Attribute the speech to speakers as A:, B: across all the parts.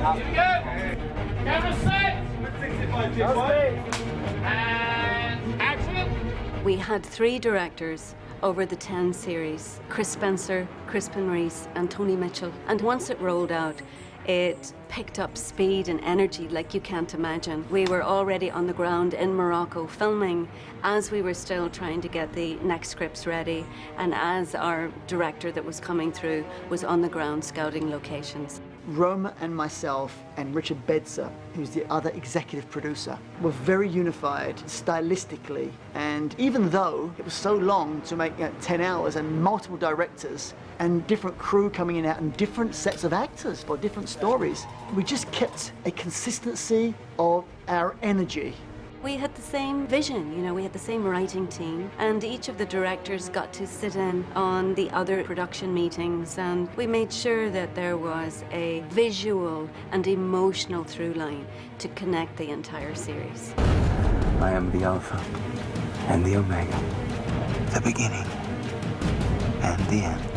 A: Here we go. Camera set. And action.
B: We had 3 directors over the 10 series, Chris Spencer, Crispin Reese, and Tony Mitchell. And once it rolled out, it picked up speed and energy like you can't imagine. We were already on the ground in Morocco filming as we were still trying to get the next scripts ready, and as our director that was coming through was on the ground scouting locations.
C: Roma and myself and Richard Bedser, who's the other executive producer, were very unified stylistically. And even though it was so long to make 10 hours and multiple directors and different crew coming in and out and different sets of actors for different stories, we just kept a consistency of our energy.
B: We had the same vision, you know, we had the same writing team, and each of the directors got to sit in on the other production meetings, and we made sure that there was a visual and emotional through line to connect the entire series.
D: I am the Alpha and the Omega, the beginning and the end.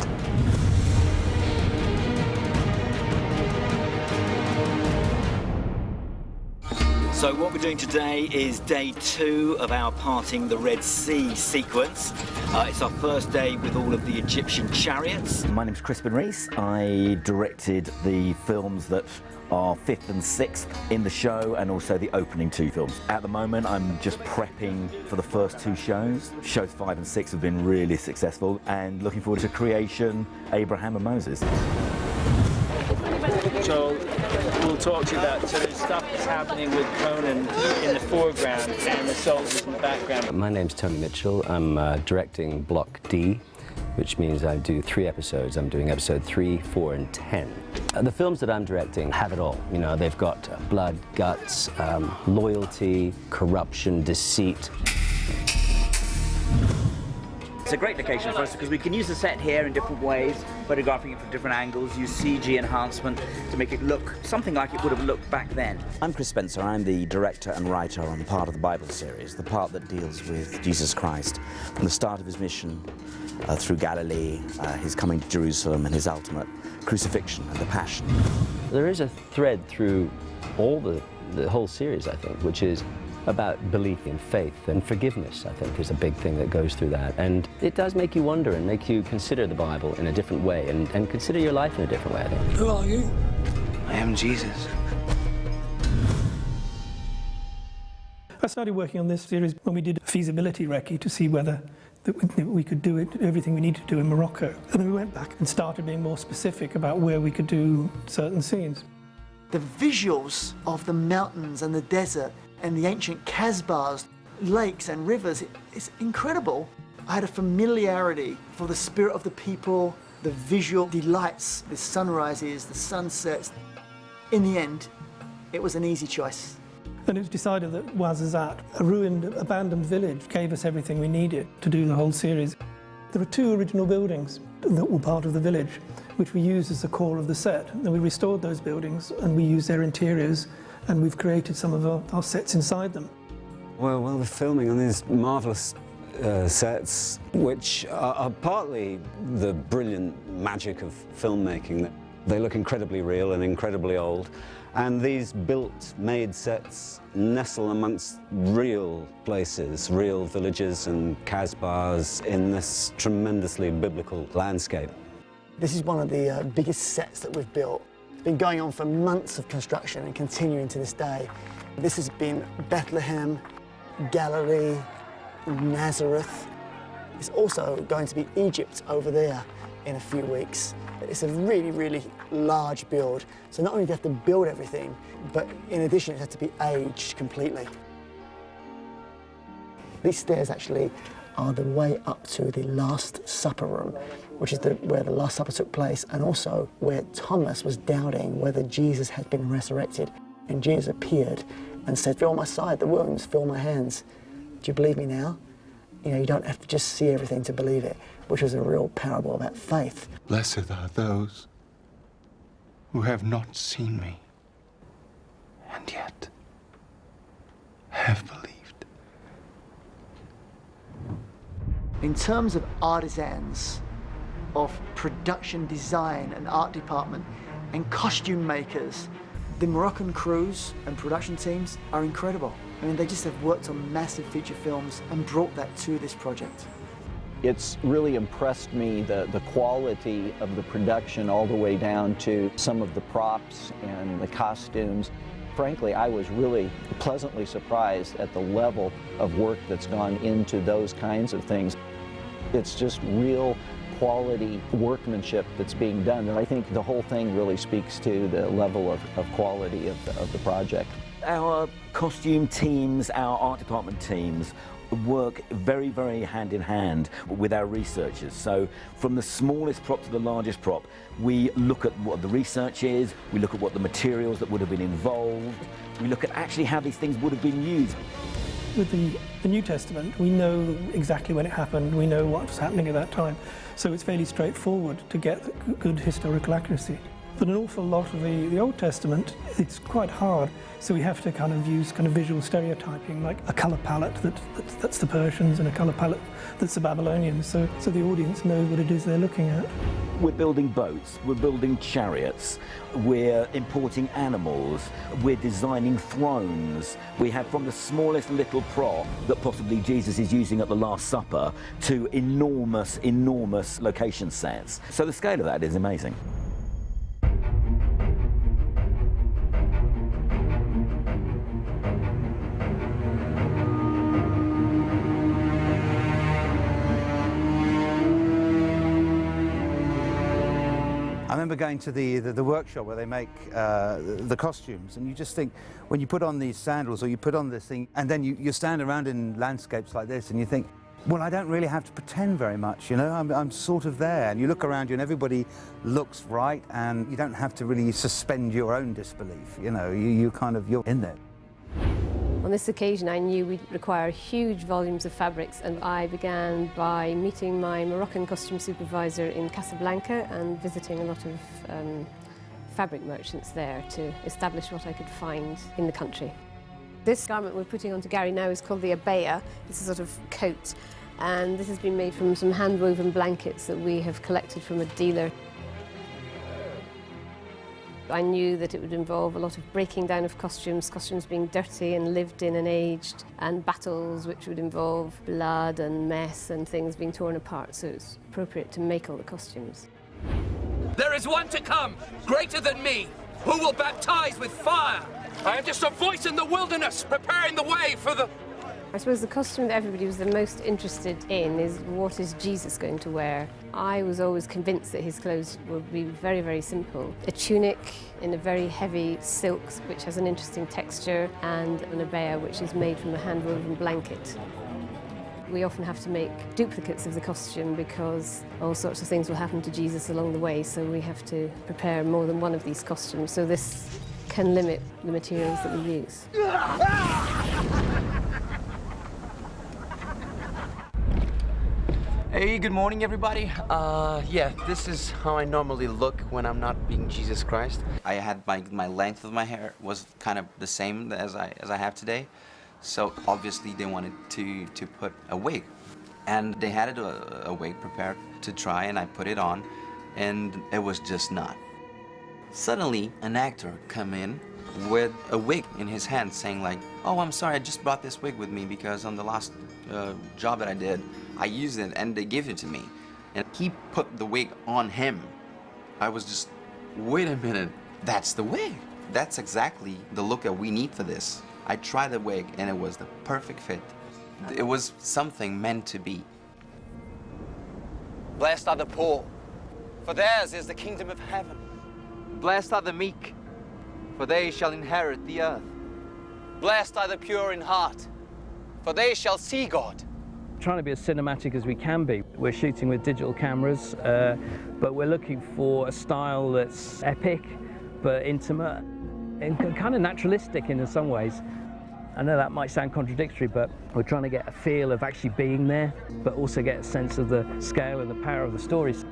E: So what we're doing today is day 2 of our Parting the Red Sea sequence. It's our first day with all of the Egyptian chariots.
F: My name's Crispin Reese. I directed the films that are 5th and 6th in the show, and also the opening 2 films. At the moment, I'm just prepping for the first 2 shows. Shows 5 and 6 have been really successful, and looking forward to Creation, Abraham and Moses.
G: So we'll talk to you about the stuff that's happening with Conan in the foreground and the soldiers in the background.
H: My name's Tony Mitchell. I'm directing Block D, which means I do 3 episodes. I'm doing episode 3, 4, and 10. The films that I'm directing have it all. You know, they've got blood, guts, loyalty, corruption, deceit.
I: It's a great location for us because we can use the set here in different ways, photographing it from different angles, use CG enhancement to make it look something like it would have looked back then.
J: I'm Chris Spencer. I'm the director and writer on part of the Bible series, the part that deals with Jesus Christ from the start of his mission through Galilee, his coming to Jerusalem, and his ultimate crucifixion and the Passion.
H: There is a thread through all the whole series, I think, which is about belief in faith, and forgiveness, I think, is a big thing that goes through that. And it does make you wonder and make you consider the Bible in a different way, and consider your life in a different way, I think.
D: Who are you? I am Jesus.
K: I started working on this series when we did a feasibility recce to see whether we could do everything we needed to do in Morocco. And then we went back and started being more specific about where we could do certain scenes.
C: The visuals of the mountains and the desert and the ancient Casbahs, lakes and rivers, it's incredible. I had a familiarity for the spirit of the people, the visual delights, the sunrises, the sunsets. In the end, it was an easy choice.
K: And it was decided that Ouarzazate, a ruined, abandoned village, gave us everything we needed to do the whole series. There were 2 original buildings that were part of the village, which we used as the core of the set. And we restored those buildings and we used their interiors, and we've created some of our sets inside them.
L: Well, we're filming on these marvellous sets, which are partly the brilliant magic of filmmaking. They look incredibly real and incredibly old, and these made sets nestle amongst real places, real villages and Casbahs in this tremendously biblical landscape.
C: This is one of the biggest sets that we've built. It's been going on for months of construction and continuing to this day. This has been Bethlehem, Galilee, Nazareth. It's also going to be Egypt over there in a few weeks. It's a really, really large build. So not only do you have to build everything, but in addition it has to be aged completely. These stairs actually are the way up to the Last Supper room, which is where the Last Supper took place, and also where Thomas was doubting whether Jesus had been resurrected. And Jesus appeared and said, "Feel my side, the wounds, feel my hands. Do you believe me now?" You know, you don't have to just see everything to believe it, which was a real parable about faith.
D: Blessed are those who have not seen me, and yet have believed.
C: In terms of artisans, of production design and art department, and costume makers,
M: The Moroccan crews and production teams are incredible. I mean, they just have worked on massive feature films and brought that to this project.
N: It's really impressed me, the quality of the production all the way down to some of the props and the costumes. Frankly, I was really pleasantly surprised at the level of work that's gone into those kinds of things. It's just real quality workmanship that's being done, and I think the whole thing really speaks to the level of quality of the project.
F: Our costume teams, our art department teams work very, very hand in hand with our researchers. So from the smallest prop to the largest prop, we look at what the research is, we look at what the materials that would have been involved, we look at actually how these things would have been used.
K: With the New Testament, we know exactly when it happened, we know what was happening at that time, so it's fairly straightforward to get good historical accuracy. But an awful lot of the Old Testament, it's quite hard, so we have to kind of use kind of visual stereotyping, like a colour palette that's the Persians and a colour palette that's the Babylonians, so the audience knows what it is they're looking at.
F: We're building boats, we're building chariots, we're importing animals, we're designing thrones. We have from the smallest little prop that possibly Jesus is using at the Last Supper to enormous, enormous location sets. So the scale of that is amazing.
O: I remember going to the workshop where they make the costumes, and you just think, when you put on these sandals or you put on this thing, and then you stand around in landscapes like this and you think, well, I don't really have to pretend very much, you know, I'm sort of there. And you look around you and everybody looks right, and you don't have to really suspend your own disbelief, you know, you're in there.
P: On this occasion, I knew we'd require huge volumes of fabrics, and I began by meeting my Moroccan costume supervisor in Casablanca and visiting a lot of fabric merchants there to establish what I could find in the country. This garment we're putting onto Gary now is called the abaya. It's a sort of coat, and this has been made from some hand-woven blankets that we have collected from a dealer. I knew that it would involve a lot of breaking down of costumes being dirty and lived in and aged, and battles which would involve blood and mess and things being torn apart, so it's appropriate to make all the costumes.
Q: There is one to come, greater than me, who will baptize with fire. I am just a voice in the wilderness, preparing the way for the...
P: I suppose the costume that everybody was the most interested in is, what is Jesus going to wear? I was always convinced that his clothes would be very, very simple. A tunic in a very heavy silk, which has an interesting texture, and an abaya, which is made from a hand-woven blanket. We often have to make duplicates of the costume because all sorts of things will happen to Jesus along the way, so we have to prepare more than one of these costumes, so this can limit the materials that we use.
R: Hey, good morning, everybody. Yeah, this is how I normally look when I'm not being Jesus Christ.
J: I had my length of my hair was kind of the same as I have today, so obviously they wanted to put a wig, and they had a wig prepared to try, and I put it on, and it was just not. Suddenly, an actor come in with a wig in his hand, saying like, "Oh, I'm sorry, I just brought this wig with me because on the last job that I did, I used it and they gave it to me." And he put the wig on him. I was just, wait a minute, that's the wig. That's exactly the look that we need for this. I tried the wig and it was the perfect fit. It was something meant to be.
R: Blessed are the poor, for theirs is the kingdom of heaven. Blessed are the meek, for they shall inherit the earth. Blessed are the pure in heart, for they shall see God.
H: Trying to be as cinematic as we can be. We're shooting with digital cameras, but we're looking for a style that's epic, but intimate, and kind of naturalistic in some ways. I know that might sound contradictory, but we're trying to get a feel of actually being there, but also get a sense of the scale and the power of the stories.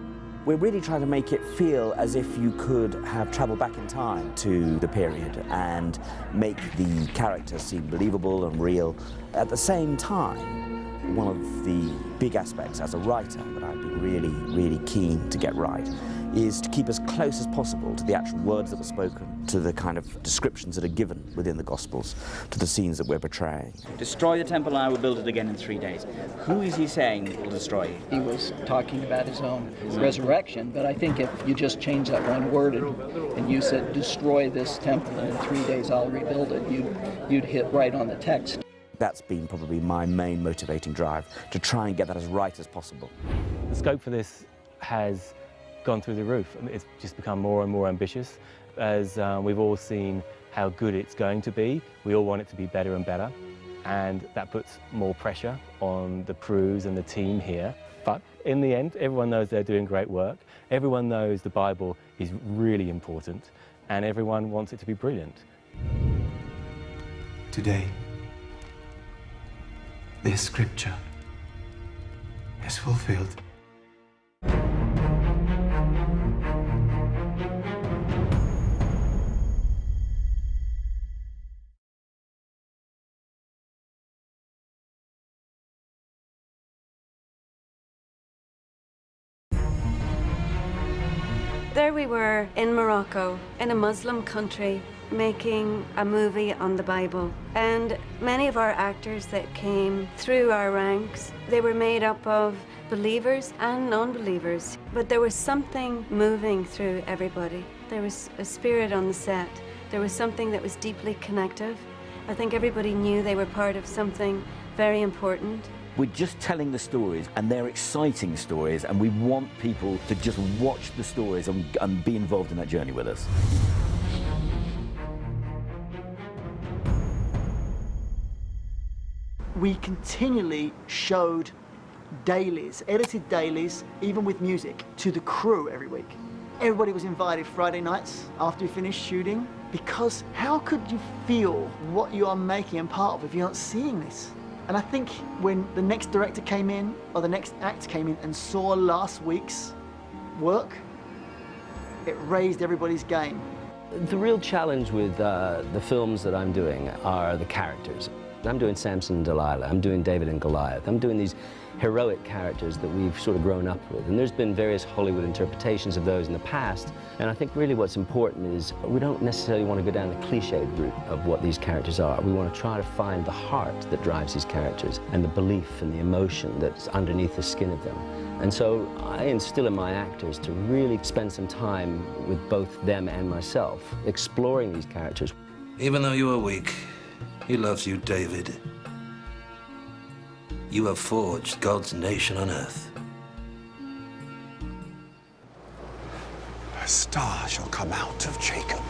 F: We're really trying to make it feel as if you could have travelled back in time to the period and make the characters seem believable and real. At the same time, one of the big aspects as a writer that I've been really, really keen to get right
J: is to keep as close as possible to the actual words that were spoken, to the kind of descriptions that are given within the Gospels, to the scenes that we're portraying.
I: Destroy the temple and I will build it again in 3 days. Who is he saying will destroy it?
N: He was talking about his own resurrection, but I think if you just change that one word and you said, destroy this temple and in 3 days I'll rebuild it, you'd hit right on the text.
J: That's been probably my main motivating drive, to try and get that as right as possible.
S: The scope for this has gone through the roof. It's just become more and more ambitious. As we've all seen how good it's going to be, we all want it to be better and better, and that puts more pressure on the crews and the team here. But in the end, everyone knows they're doing great work. Everyone knows the Bible is really important, and everyone wants it to be brilliant.
D: Today, this scripture is fulfilled.
B: There we were in Morocco, in a Muslim country, making a movie on the Bible. And many of our actors that came through our ranks, they were made up of believers and non-believers. But there was something moving through everybody. There was a spirit on the set. There was something that was deeply connective. I think everybody knew they were part of something very important.
F: We're just telling the stories, and they're exciting stories, and we want people to just watch the stories and be involved in that journey with us.
M: We continually showed dailies, edited dailies, even with music, to the crew every week. Everybody was invited Friday nights after we finished shooting, because how could you feel what you are making and part of if you're not seeing this? And I think when the next director came in, or the next act came in and saw last week's work, it raised everybody's game.
H: The real challenge with the films that I'm doing are the characters. I'm doing Samson and Delilah, I'm doing David and Goliath, I'm doing these heroic characters that we've sort of grown up with. And there's been various Hollywood interpretations of those in the past. And I think really what's important is we don't necessarily want to go down the cliched route of what these characters are. We want to try to find the heart that drives these characters and the belief and the emotion that's underneath the skin of them. And so I instill in my actors to really spend some time with both them and myself, exploring these characters.
T: Even though you are weak, he loves you, David. You have forged God's nation on earth.
U: A star shall come out of Jacob,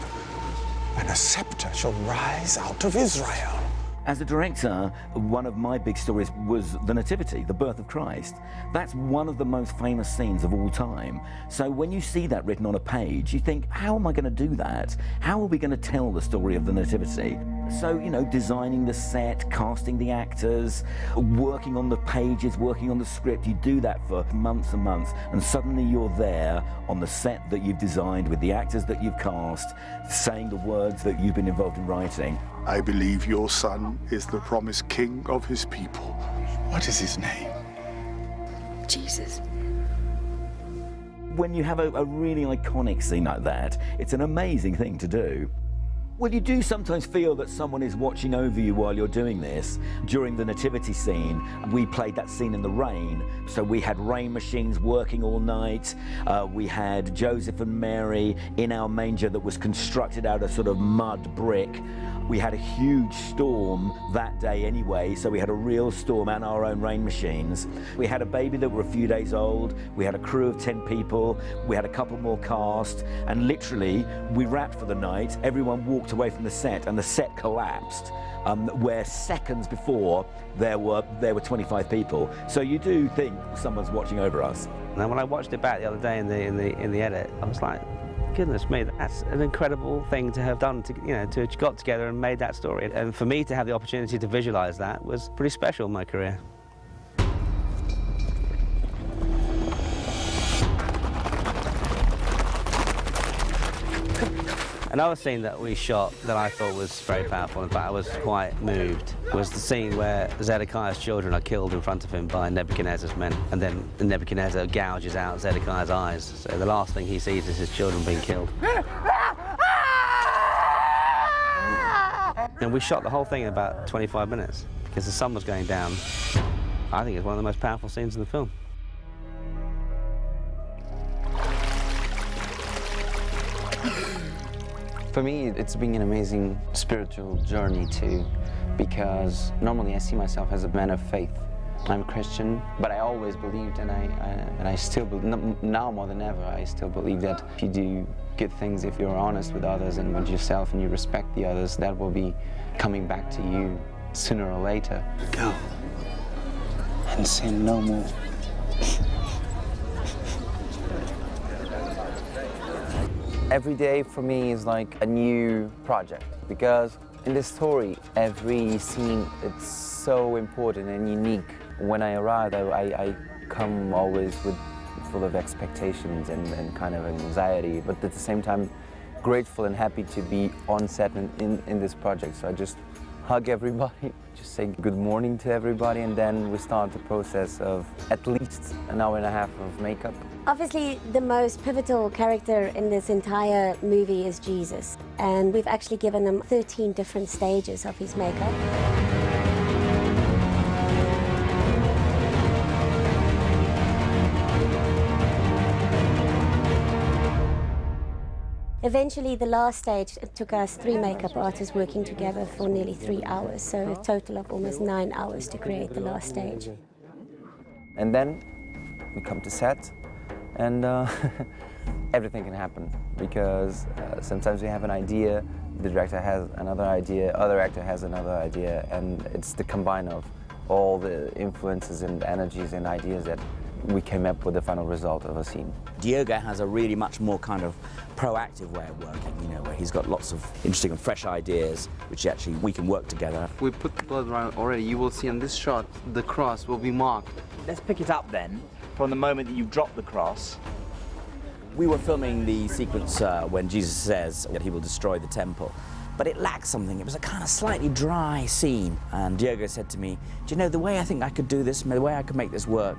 U: and a scepter shall rise out of Israel.
F: As a director, one of my big stories was the Nativity, the birth of Christ. That's one of the most famous scenes of all time. So when you see that written on a page, you think, how am I going to do that? How are we going to tell the story of the Nativity? So, you know, designing the set, casting the actors, working on the pages, working on the script, you do that for months and months, and suddenly you're there on the set that you've designed with the actors that you've cast, saying the words that you've been involved in writing.
V: I believe your son is the promised king of his people. What is his name?
B: Jesus.
F: When you have a really iconic scene like that, it's an amazing thing to do. Well, you do sometimes feel that someone is watching over you while you're doing this. During the nativity scene, we played that scene in the rain, so we had rain machines working all night. We had Joseph and Mary in our manger that was constructed out of sort of mud brick. We had a huge storm that day anyway, so we had a real storm and our own rain machines. We had a baby that were a few days old. We had a crew of 10 people. We had a couple more cast, and literally we wrapped for the night. Everyone walked away from the set, and the set collapsed. Where seconds before there were 25 people. So you do think someone's watching over us.
W: And when I watched it back the other day in the edit, I was like, goodness me, that's an incredible thing to have done, to have got together and made that story. And for me to have the opportunity to visualize that was pretty special in my career. Another scene that we shot that I thought was very powerful, in fact I was quite moved, was the scene where Zedekiah's children are killed in front of him by Nebuchadnezzar's men, and then Nebuchadnezzar gouges out Zedekiah's eyes. So the last thing he sees is his children being killed. And we shot the whole thing in about 25 minutes because the sun was going down. I think it's one of the most powerful scenes in the film.
A: For me, it's been an amazing spiritual journey too, because normally I see myself as a man of faith. I'm Christian, but I always believed, and I still believe, now more than ever, I still believe that if you do good things, if you're honest with others and with yourself, and you respect the others, that will be coming back to you sooner or later.
U: Go and sin no more.
A: Every day for me is like a new project, because in this story, every scene, it's so important and unique. When I arrive, I come always full of expectations and kind of anxiety, but at the same time, grateful and happy to be on set in this project. So I just hug everybody, just say good morning to everybody, and then we start the process of at least an hour and a half of makeup.
E: Obviously, the most pivotal character in this entire movie is Jesus, and we've actually given him 13 different stages of his makeup. Eventually, the last stage, it took us 3 makeup artists working together for nearly 3 hours, so a total of almost 9 hours to create the last stage.
A: And then we come to set, and everything can happen, because sometimes we have an idea, the director has another idea, other actor has another idea, and it's the combine of all the influences and energies and ideas that we came up with the final result of a scene.
J: Diogo has a really much more kind of proactive way of working, you know, where he's got lots of interesting and fresh ideas, which actually we can work together.
R: We put the blood around already. You will see on this shot, the cross will be marked.
I: Let's pick it up then, from the moment that you drop the cross.
J: We were filming the sequence when Jesus says that he will destroy the temple, but it lacked something. It was a kind of slightly dry scene. And Diogo said to me, do you know, the way I think I could do this, the way I could make this work,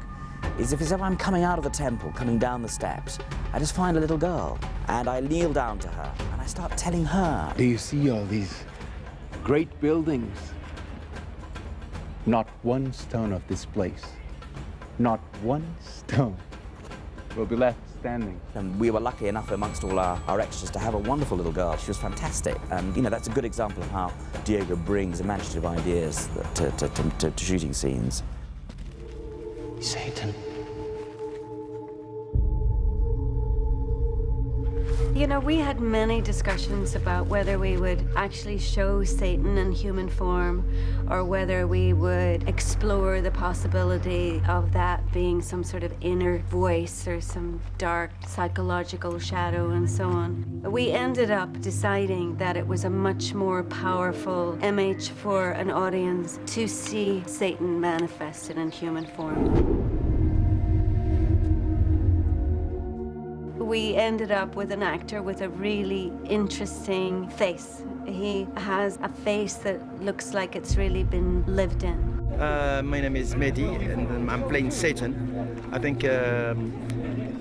J: is if I'm coming out of the temple, coming down the steps, I just find a little girl, and I kneel down to her, and I start telling her.
D: Do you see all these great buildings? Not one stone of this place, not one stone will be left standing.
J: And we were lucky enough amongst all our extras to have a wonderful little girl. She was fantastic. And, you know, that's a good example of how Diogo brings imaginative ideas to shooting scenes.
U: Satan.
B: You know, we had many discussions about whether we would actually show Satan in human form or whether we would explore the possibility of that being some sort of inner voice or some dark psychological shadow and so on. We ended up deciding that it was a much more powerful image for an audience to see Satan manifested in human form. We ended up with an actor with a really interesting face. He has a face that looks like it's really been lived in.
G: My name is Mehdi, and I'm playing Satan. I think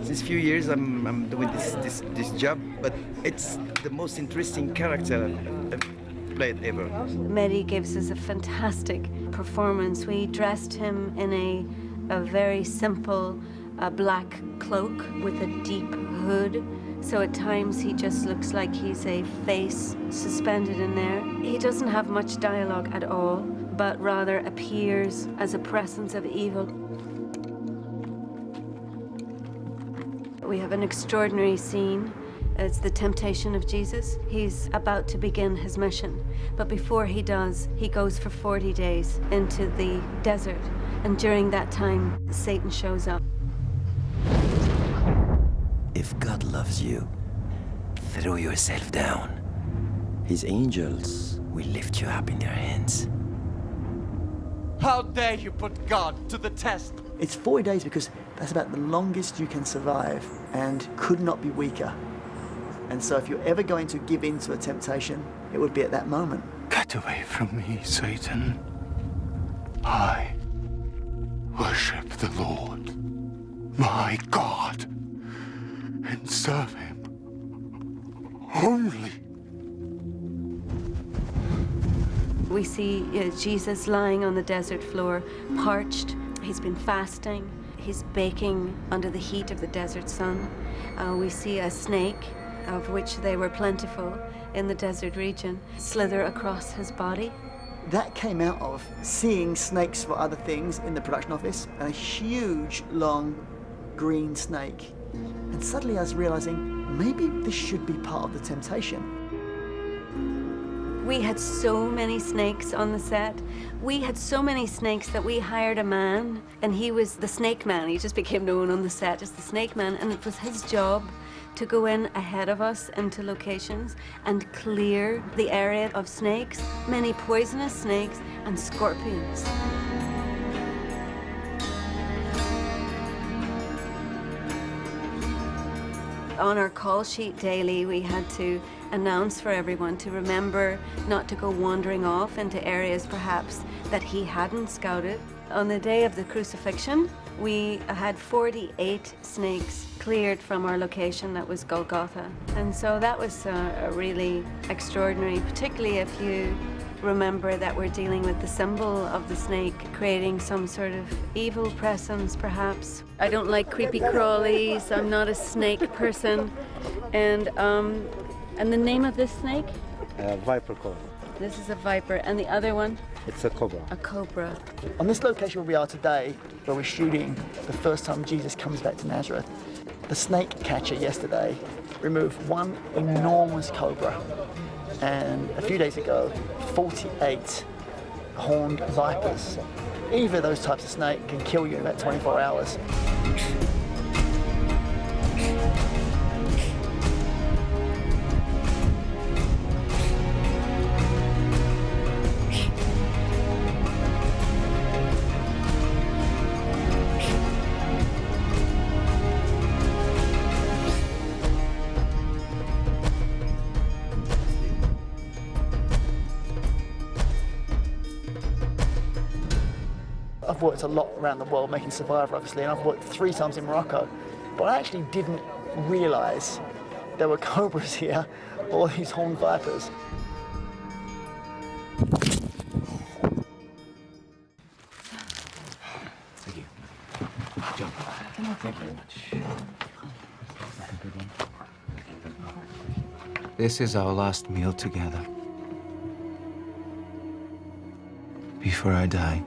G: these few years I'm doing this job, but it's the most interesting character I've played ever.
B: Mehdi gives us a fantastic performance. We dressed him in a very simple black cloak with a deep hood. So at times he just looks like he's a face suspended in there. He doesn't have much dialogue at all, but rather appears as a presence of evil. We have an extraordinary scene. It's the temptation of Jesus. He's about to begin his mission, but before he does, he goes for 40 days into the desert, and during that time, Satan shows up.
X: If God loves you, throw yourself down. His angels will lift you up in their hands.
R: How dare you put God to the test?
M: It's 40 days because that's about the longest you can survive and could not be weaker. And so if you're ever going to give in to a temptation, it would be at that moment.
U: Get away from me, Satan. I worship the Lord, my God, and serve him only.
B: We see Jesus lying on the desert floor, parched. He's been fasting. He's baking under the heat of the desert sun. We see a snake, of which they were plentiful in the desert region, slither across his body.
M: That came out of seeing snakes for other things in the production office, and a huge, long, green snake. And suddenly I was realizing, maybe this should be part of the temptation.
B: We had so many snakes on the set. We had so many snakes that we hired a man, and he was the snake man. He just became known on the set as the snake man, and it was his job to go in ahead of us into locations and clear the area of snakes, many poisonous snakes and scorpions. On our call sheet daily, we had to announce for everyone to remember not to go wandering off into areas perhaps that he hadn't scouted. On the day of the crucifixion, we had 48 snakes cleared from our location that was Golgotha. And so that was really extraordinary, particularly if you remember that we're dealing with the symbol of the snake, creating some sort of evil presence, perhaps. I don't like creepy crawlies. I'm not a snake person. And the name of this snake?
M: Viper cobra.
B: This is a viper. And the other one?
M: It's a cobra.
B: A cobra.
M: On this location where we are today, where we're shooting the first time Jesus comes back to Nazareth, the snake catcher yesterday removed one enormous cobra. And a few days ago, 48 horned vipers. Either of those types of snake can kill you in about 24 hours. I've worked a lot around the world making Survivor, obviously, and I've worked 3 times in Morocco. But I actually didn't realise there were cobras here, all these horned vipers.
D: Thank you. John, thank you very much. This is our last meal together. Before I die.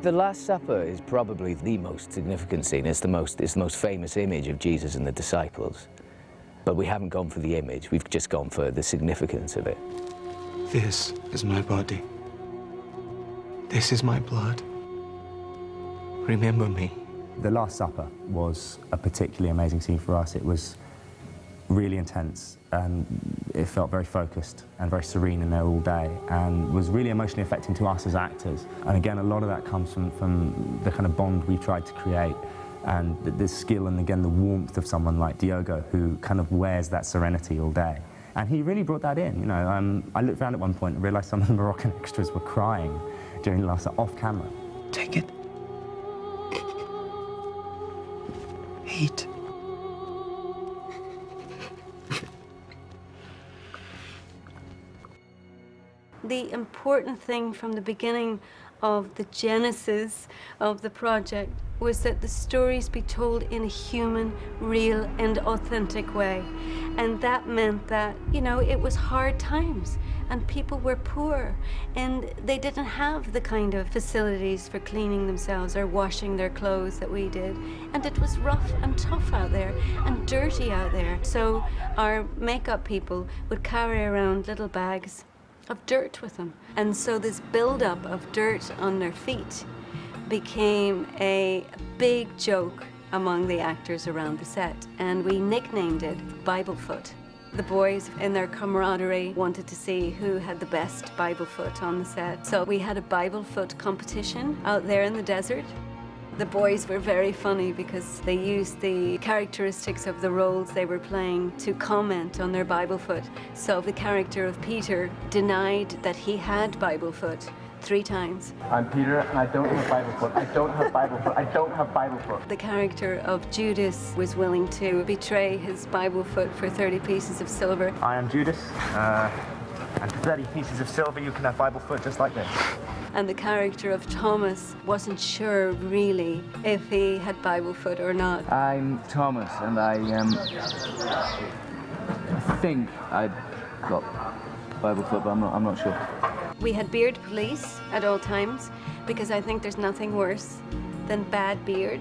C: The Last Supper is probably the most significant scene. It's the most famous image of Jesus and the disciples. But we haven't gone for the image, we've just gone for the significance of it.
D: This is my body. This is my blood. Remember me.
K: The Last Supper was a particularly amazing scene for us. It was really intense, and it felt very focused and very serene in there all day, and was really emotionally affecting to us as actors. And again, a lot of that comes from the kind of bond we tried to create, and the skill and again the warmth of someone like Diogo, who kind of wears that serenity all day. And he really brought that in. You know, I looked around at one point and realised some of the Moroccan extras were crying during the Last Supper off camera.
D: Take it. Eat.
B: The important thing from the beginning of the genesis of the project was that the stories be told in a human, real and authentic way. And that meant that, you know, it was hard times and people were poor and they didn't have the kind of facilities for cleaning themselves or washing their clothes that we did. And it was rough and tough out there and dirty out there. So our makeup people would carry around little bags of dirt with them. And so this buildup of dirt on their feet became a big joke among the actors around the set. And we nicknamed it Bible Foot. The boys, in their camaraderie, wanted to see who had the best Bible foot on the set. So we had a Bible foot competition out there in the desert. The boys were very funny because they used the characteristics of the roles they were playing to comment on their Biblefoot. So the character of Peter denied that he had Biblefoot 3 times.
L: I'm Peter, and I don't have Biblefoot. I don't have Biblefoot. I don't have Biblefoot.
B: The character of Judas was willing to betray his Biblefoot for 30 pieces of silver.
L: I am Judas, and for 30 pieces of silver you can have Biblefoot just like this.
B: And the character of Thomas wasn't sure really if he had Biblefoot or not.
L: I'm Thomas, and I think I got Biblefoot, but I'm not sure.
B: We had beard police at all times because I think there's nothing worse than bad beard.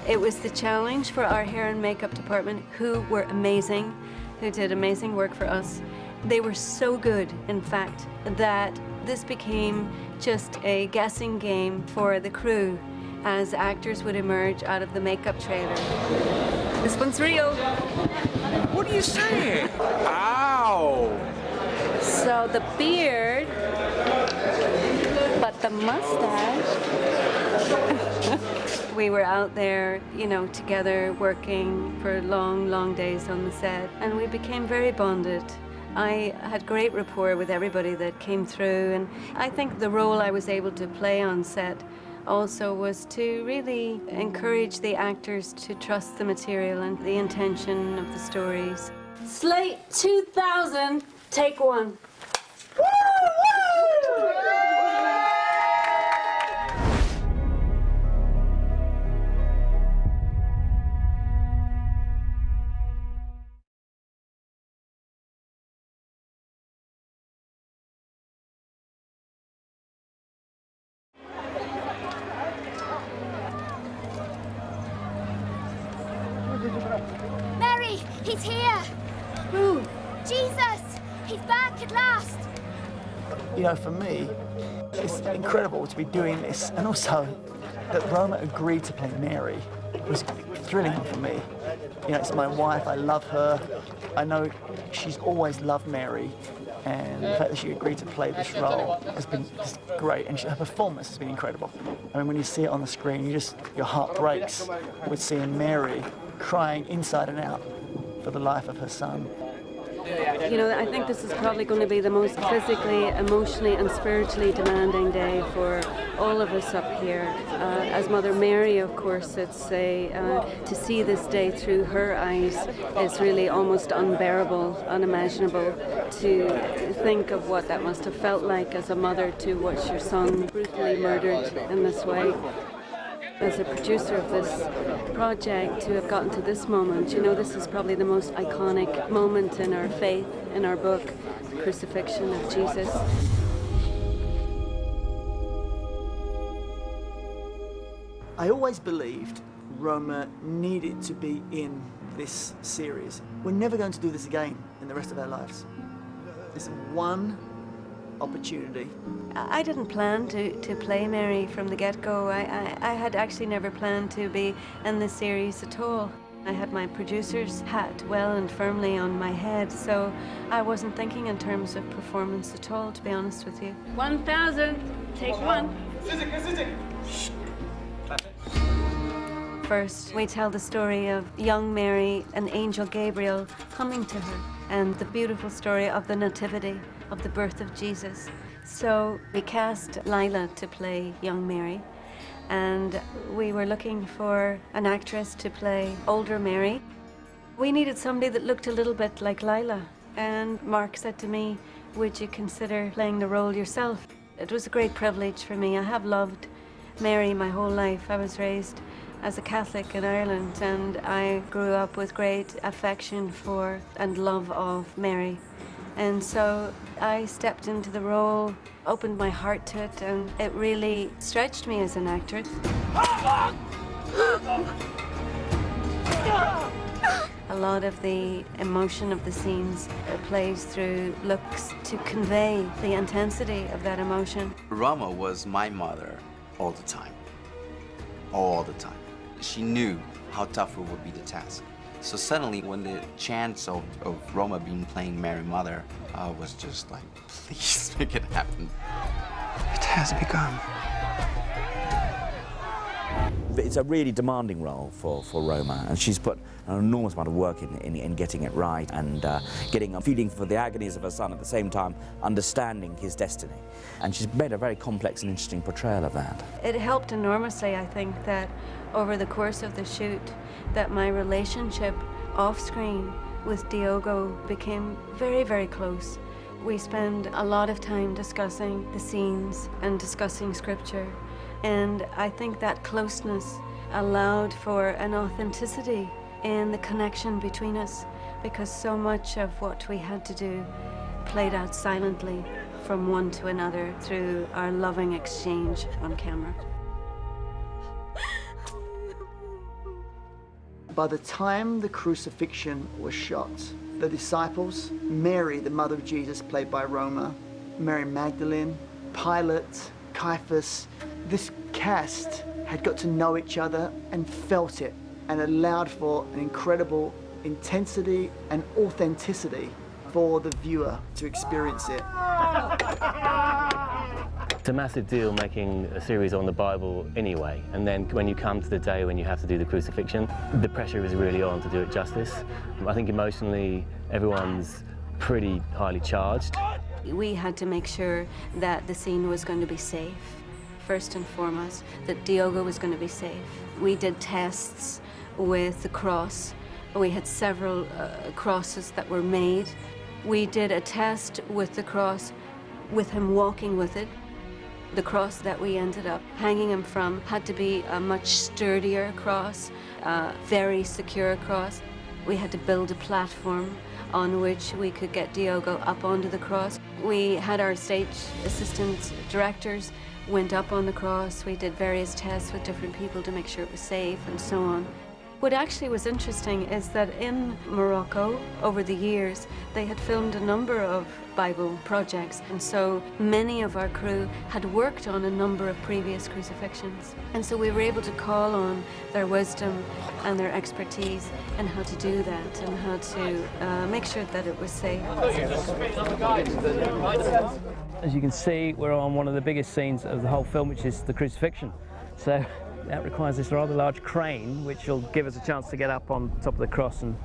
B: It was the challenge for our hair and makeup department, who were amazing, who did amazing work for us. They were so good, in fact, that this became just a guessing game for the crew as actors would emerge out of the makeup trailer. This one's real.
O: What are you saying? Ow!
B: So the beard, but the mustache. We were out there, you know, together working for long, long days on the set, and we became very bonded. I had great rapport with everybody that came through, and I think the role I was able to play on set also was to really encourage the actors to trust the material and the intention of the stories. Slate 2000, take 1. Woo! Woo!
P: Mary, he's here!
B: Who?
P: Jesus! He's back at last!
M: You know, for me, it's incredible to be doing this, and also that Roma agreed to play Mary was thrilling for me. You know, it's my wife, I love her. I know she's always loved Mary, and the fact that she agreed to play this role has been just great, and her performance has been incredible. I mean, when you see it on the screen, your heart breaks with seeing Mary crying inside and out for the life of her son.
B: You know, I think this is probably going to be the most physically, emotionally and spiritually demanding day for all of us up here. As Mother Mary, of course, it's to see this day through her eyes is really almost unbearable, unimaginable. To think of what that must have felt like as a mother to watch your son brutally murdered in this way. As a producer of this project, to have gotten to this moment, you know, this is probably the most iconic moment in our faith, in our book, the crucifixion of Jesus.
M: I always believed Roma needed to be in this series. We're never going to do this again in the rest of our lives. There's one opportunity.
B: I didn't plan to play Mary from the get-go. I had actually never planned to be in this series at all. I had my producer's hat well and firmly on my head, so I wasn't thinking in terms of performance at all, to be honest with you. 1000, take 1. First, we tell the story of young Mary and Angel Gabriel coming to her, and the beautiful story of the Nativity, of the birth of Jesus. So we cast Lila to play young Mary, and we were looking for an actress to play older Mary. We needed somebody that looked a little bit like Lila, and Mark said to me, would you consider playing the role yourself? It was a great privilege for me. I have loved Mary my whole life. I was raised as a Catholic in Ireland, and I grew up with great affection for and love of Mary. And so I stepped into the role, opened my heart to it, and it really stretched me as an actress. A lot of the emotion of the scenes plays through looks to convey the intensity of that emotion.
Q: Roma was my mother all the time. All the time. She knew how tough it would be the task. So suddenly, when the chance of Roma playing Mary Mother, I was just like, please make it happen.
D: It has begun.
J: it's a really demanding role for Roma, and she's put an enormous amount of work in getting it right and feeling for the agonies of her son at the same time understanding his destiny. And she's made a very complex and interesting portrayal of that.
B: It helped enormously, I think, that over the course of the shoot, that my relationship off-screen with Diogo became very, very close. We spend a lot of time discussing the scenes and discussing scripture, and I think that closeness allowed for an authenticity in the connection between us, because so much of what we had to do played out silently from one to another through our loving exchange on camera.
M: By the time the crucifixion was shot, the disciples, Mary, the mother of Jesus, played by Roma, Mary Magdalene, Pilate, Caiaphas, this cast had got to know each other and felt it, and allowed for an incredible intensity and authenticity for the viewer to experience it.
H: It's a massive deal making a series on the Bible anyway, and then when you come to the day when you have to do the crucifixion, the pressure is really on to do it justice. I think emotionally everyone's pretty highly charged.
B: We had to make sure that the scene was going to be safe, first and foremost, that Diogo was going to be safe. We did tests with the cross. We had several crosses that were made. We did a test with the cross with him walking with it. The cross that we ended up hanging him from had to be a much sturdier cross, a very secure cross. We had to build a platform on which we could get Diogo up onto the cross. We had our stage assistant directors went up on the cross. We did various tests with different people to make sure it was safe and so on. What actually was interesting is that in Morocco, over the years, they had filmed a number of Bible projects, and so many of our crew had worked on a number of previous crucifixions. And so we were able to call on their wisdom and their expertise in how to do that and how to make sure that it was safe.
N: As you can see, we're on one of the biggest scenes of the whole film, which is the crucifixion. So that requires this rather large crane, which will give us a chance to get up on top of the cross and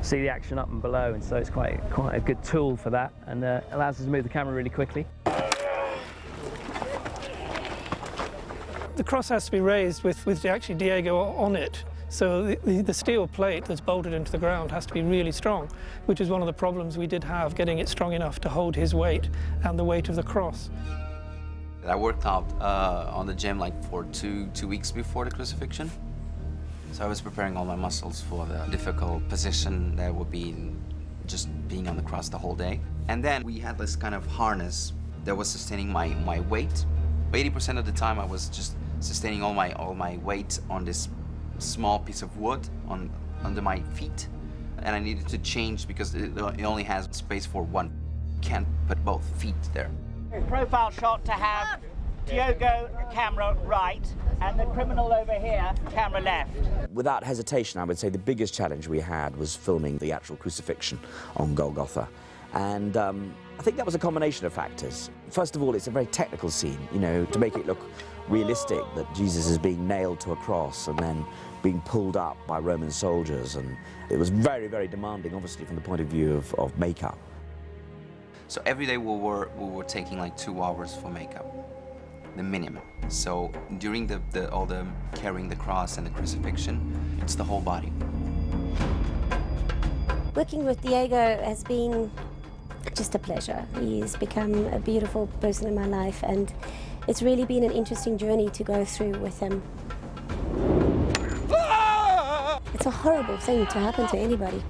N: see the action up and below, and so it's quite a good tool for that, and allows us to move the camera really quickly.
S: The cross has to be raised with actually Diogo on it, so the steel plate that's bolted into the ground has to be really strong, which is one of the problems we did have, getting it strong enough to hold his weight and the weight of the cross.
Q: I worked out on the gym like for two weeks before the crucifixion. So I was preparing all my muscles for the difficult position that would be just being on the cross the whole day. And then we had this kind of harness that was sustaining my weight. 80% of the time I was just sustaining all my weight on this small piece of wood under my feet. And I needed to change because it only has space for one. You can't put both feet there.
I: Profile shot to have Diogo camera right and the criminal over here camera left.
J: Without hesitation, I would say the biggest challenge we had was filming the actual crucifixion on Golgotha. And I think that was a combination of factors. First of all, it's a very technical scene, you know, to make it look realistic that Jesus is being nailed to a cross and then being pulled up by Roman soldiers. And it was very, very demanding, obviously, from the point of view of makeup.
Q: So every day we were taking like 2 hours for makeup, the minimum. So during all the carrying the cross and the crucifixion, it's the whole body.
E: Working with Diogo has been just a pleasure. He's become a beautiful person in my life, and it's really been an interesting journey to go through with him. It's a horrible thing to happen to anybody.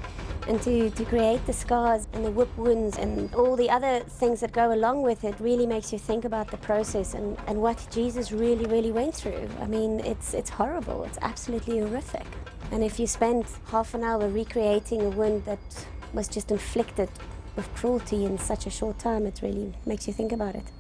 E: And to create the scars and the whip wounds and all the other things that go along with it really makes you think about the process and what Jesus really, really went through. I mean, it's horrible. It's absolutely horrific. And if you spend half an hour recreating a wound that was just inflicted with cruelty in such a short time, it really makes you think about it.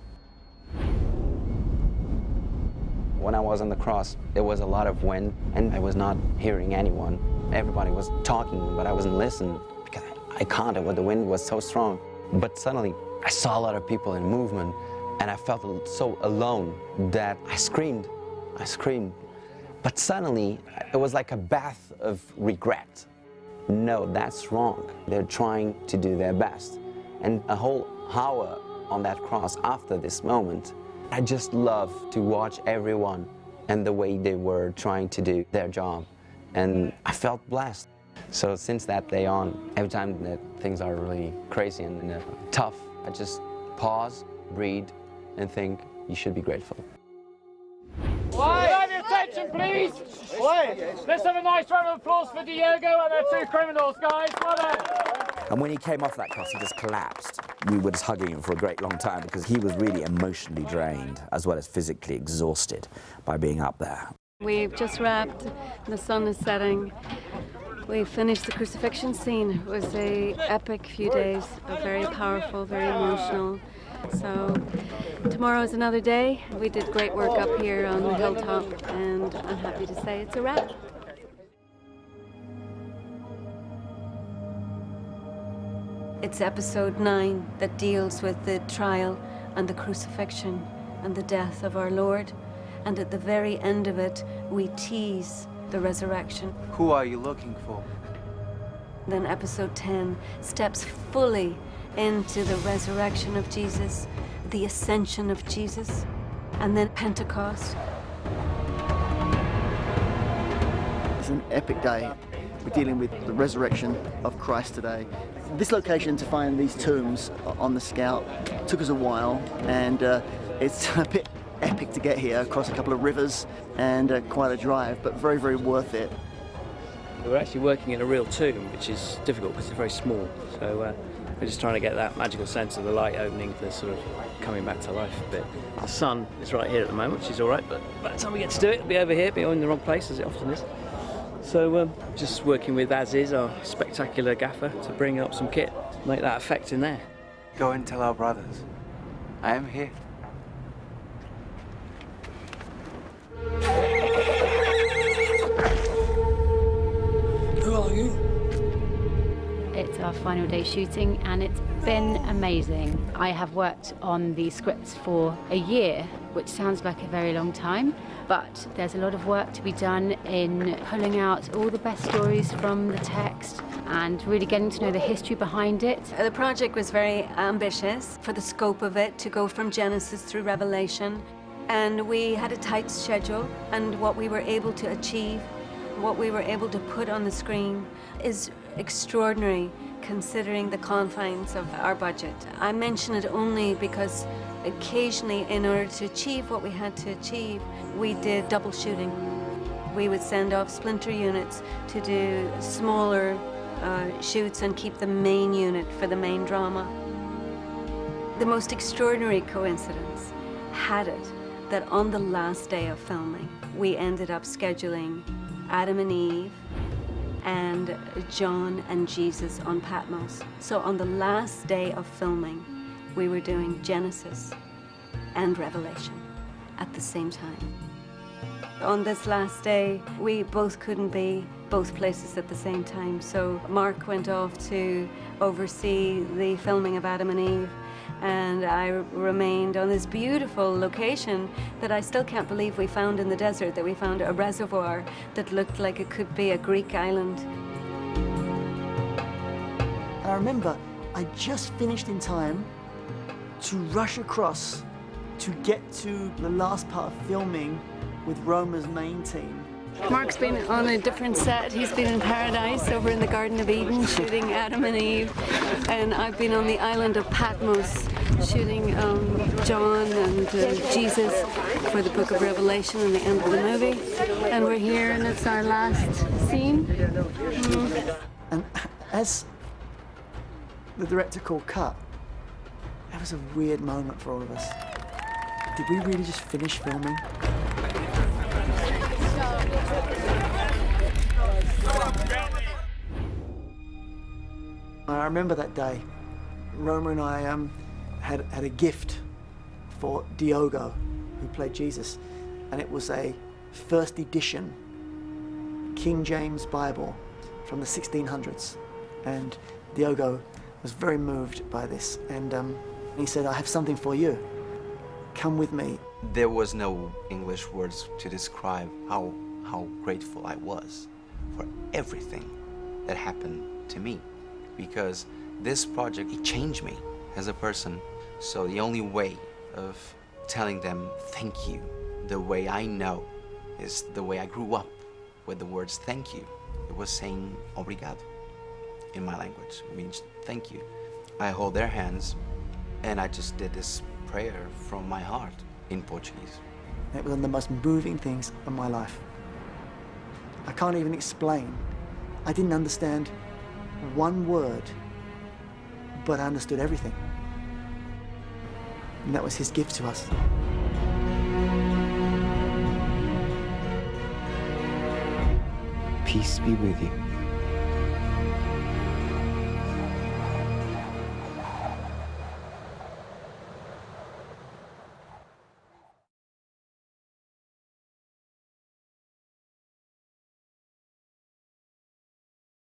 A: When I was on the cross, there was a lot of wind, and I was not hearing anyone. Everybody was talking, but I wasn't listening because I can't. The wind was so strong. But suddenly, I saw a lot of people in movement, and I felt so alone that I screamed. But suddenly, it was like a bath of regret. No, that's wrong. They're trying to do their best. And a whole hour on that cross after this moment, I just love to watch everyone and the way they were trying to do their job. And I felt blessed. So since that day on, every time that things are really crazy and tough, I just pause, breathe, and think you should be grateful.
F: Have your attention, please. Let's have a nice round of applause for Diego and our two criminals, guys. Well done.
J: And when he came off that cross, he just collapsed. We were just hugging him for a great long time because he was really emotionally drained as well as physically exhausted by being up there.
B: We've just wrapped. The sun is setting. We finished the crucifixion scene. It was an epic few days, very powerful, very emotional. So tomorrow is another day. We did great work up here on the hilltop, and I'm happy to say it's a wrap. It's episode 9 that deals with the trial and the crucifixion and the death of our Lord. And at the very end of it, we tease the resurrection.
R: Who are you looking for?
B: Then episode 10 steps fully into the resurrection of Jesus, the ascension of Jesus, and then Pentecost.
M: It's an epic day. We're dealing with the resurrection of Christ today. This location, to find these tombs on the Scout, took us a while, and it's a bit epic to get here across a couple of rivers and quite a drive, but very, very worth it.
N: We're actually working in a real tomb, which is difficult because it's very small. So we're just trying to get that magical sense of the light opening, the sort of coming back to life a bit. The sun is right here at the moment, which is all right, but by the time we get to do it, it'll be over here, be in the wrong place, as it often is. So just working with Aziz, our spectacular gaffer, to bring up some kit, make that effect in there.
R: Go and tell our brothers. I am here.
T: Who are you?
V: It's our final day shooting and it's been amazing. I have worked on the scripts for a year, which sounds like a very long time, but there's a lot of work to be done in pulling out all the best stories from the text and really getting to know the history behind it.
B: The project was very ambitious for the scope of it, to go from Genesis through Revelation. And we had a tight schedule, and what we were able to achieve, what we were able to put on the screen is extraordinary considering the confines of our budget. I mention it only because occasionally, in order to achieve what we had to achieve, we did double shooting. We would send off splinter units to do smaller shoots and keep the main unit for the main drama. The most extraordinary coincidence had it that on the last day of filming, we ended up scheduling Adam and Eve and John and Jesus on Patmos. So on the last day of filming, we were doing Genesis and Revelation at the same time. On this last day, we both couldn't be both places at the same time. So Mark went off to oversee the filming of Adam and Eve, and I remained on this beautiful location that I still can't believe we found in the desert, that we found a reservoir that looked like it could be a Greek island.
M: And I remember I just finished in time to rush across to get to the last part of filming with Roma's main team.
B: Mark's been on a different set. He's been in Paradise over in the Garden of Eden shooting Adam and Eve, and I've been on the island of Patmos shooting John and Jesus for the Book of Revelation and the end of the movie. And we're here and it's our last scene.
M: And as the director called cut, that was a weird moment for all of us. Did we really just finish filming? I remember that day. Roma and I had a gift for Diogo, who played Jesus, and it was a first edition King James Bible from the 1600s. And Diogo was very moved by this, and he said, "I have something for you. Come with me."
Q: There was no English words to describe how how grateful I was for everything that happened to me, because this project, it changed me as a person. So the only way of telling them thank you the way I know is the way I grew up with the words thank you. It was saying obrigado in my language. It means thank you. I hold their hands and I just did this prayer from my heart in Portuguese.
M: It was one of the most moving things of my life. I can't even explain. I didn't understand one word, but I understood everything. And that was his gift to us.
D: Peace be with you.